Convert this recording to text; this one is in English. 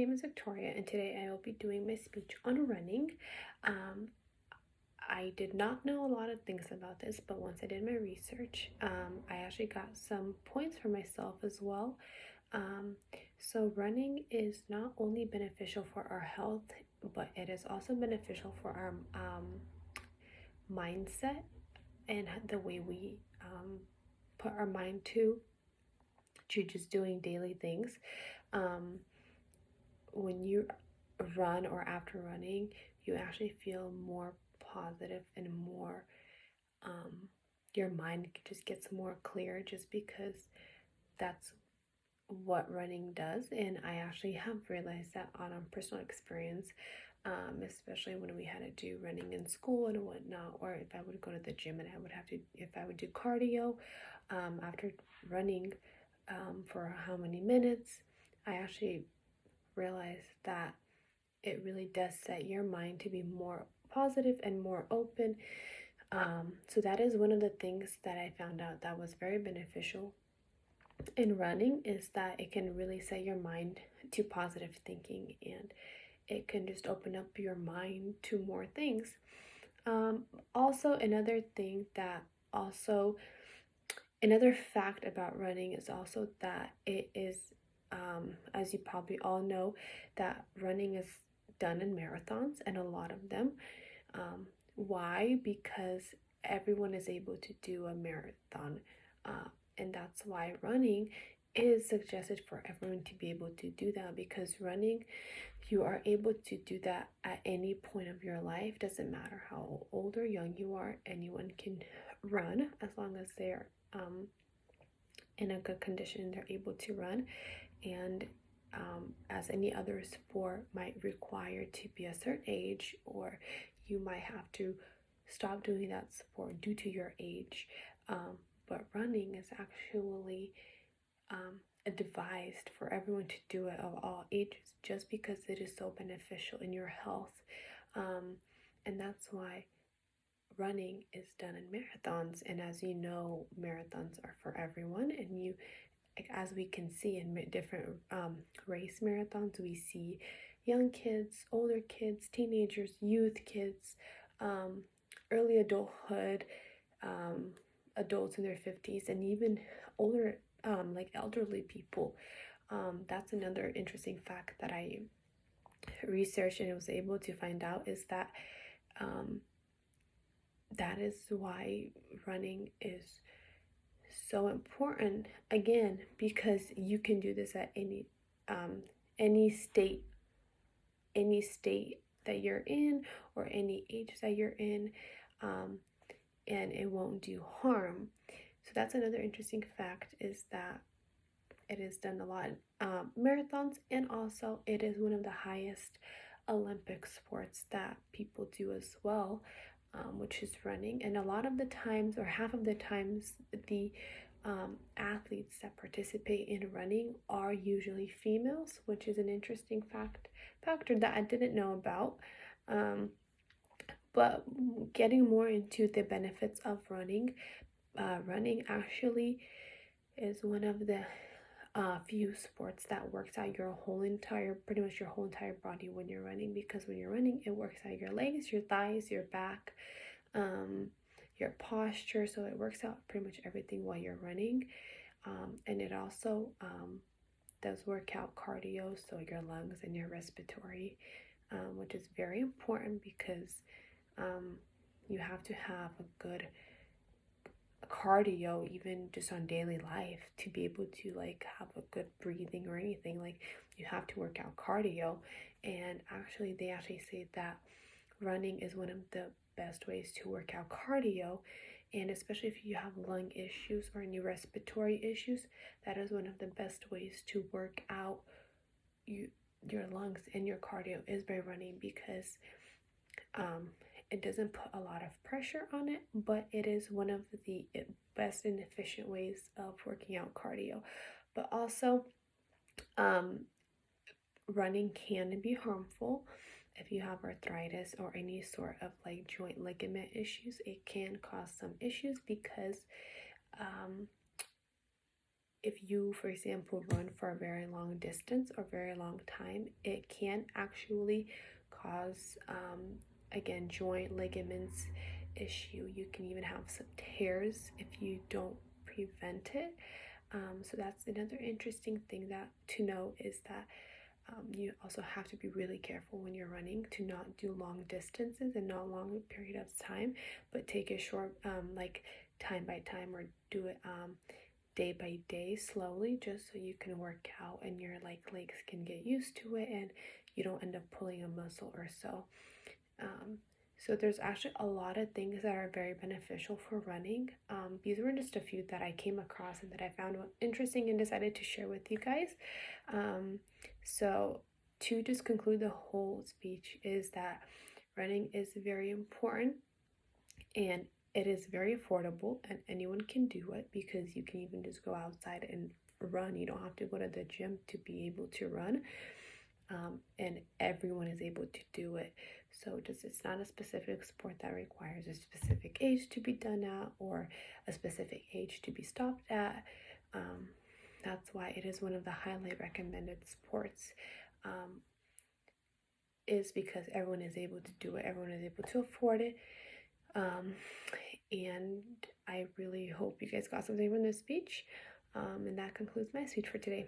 name is Victoria, and today I will be doing my speech on running. Um, I did not know a lot of things about this, but once I did my research, I actually got some points for myself as well. Um, so, running is not only beneficial for our health, but it is also beneficial for our mindset and the way we put our mind to just doing daily things. Um, when you run or after running, you actually feel more positive and more, um, your mind just gets more clear just because that's what running does. And I actually have realized that on a personal experience, especially when we had to do running in school and whatnot, or if I would go to the gym and if I would do cardio after running for how many minutes, I actually realized that it really does set your mind to be more positive and more open. So that is one of the things that I found out that was very beneficial in running, is that it can really set your mind to positive thinking, and it can just open up your mind to more things. Um, Also, another fact about running is also that it is, as you probably all know, that running is done in marathons, and a lot of them. Why? Because everyone is able to do a marathon, uh, and that's why running is suggested for everyone to be able to do that, because running, you are able to do that at any point of your life. Doesn't matter how old or young you are, anyone can run as long as they're in a good condition, they're able to run. And as any other sport might require to be a certain age, or you might have to stop doing that sport due to your age. But running is actually advised for everyone to do it of all ages, just because it is so beneficial in your health. And that's why running is done in marathons. And as you know, marathons are for everyone. And as we can see in different race marathons, we see young kids, older kids, teenagers, youth kids, um, early adulthood, um, adults in their 50s, and even older, like elderly people. That's another interesting fact that I researched and was able to find out, is that um, that is why running is so important, again, because you can do this at um any state any state that you're in, or any age that you're in, um and it won't do harm. So that's another interesting fact, is that it is done a lot in marathons, and also it is one of the highest Olympic sports that people do as well, which is running. And a lot of the times, or half of the times, the athletes that participate in running are usually females, which is an interesting factor that I didn't know about. Um, but getting more into the benefits of running, running actually is one of the few sports that works out pretty much your whole entire body when you're running. Because when you're running, it works out your legs, your thighs, your back, um, your posture. So it works out pretty much everything while you're running. And it also does work out cardio, so your lungs and your respiratory, which is very important, because um, you have to have a good cardio even just on daily life to be able to like have a good breathing or anything. Like, you have to work out cardio. And actually, they actually say that running is one of the best ways to work out cardio. And especially if you have lung issues or any respiratory issues, that is one of the best ways to work out your lungs and your cardio, is by running, because um, it doesn't put a lot of pressure on it, but it is one of the best and efficient ways of working out cardio. But also, um, running can be harmful. If you have arthritis or any sort of like joint ligament issues, it can cause some issues, because um, if you, for example, run for a very long distance or very long time, it can actually cause, again, joint ligaments issue. You can even have some tears if you don't prevent it. So that's another interesting thing that to know is that you also have to be really careful when you're running to not do long distances and not long period of time, but take it short, like time by time, or do it day by day slowly, just so you can work out and your like legs can get used to it and you don't end up pulling a muscle or so. um, so there's actually a lot of things that are very beneficial for running. These were just a few that I came across and that I found interesting and decided to share with you guys. So to just conclude the whole speech is that running is very important, and it is very affordable, and anyone can do it because you can even just go outside and run. You don't have to go to the gym to be able to run. And everyone is able to do it. So just it's not a specific sport that requires a specific age to be done at or a specific age to be stopped at. That's why it is one of the highly recommended sports. Is because everyone is able to do it, everyone is able to afford it. And I really hope you guys got something from this speech. And that concludes my speech for today.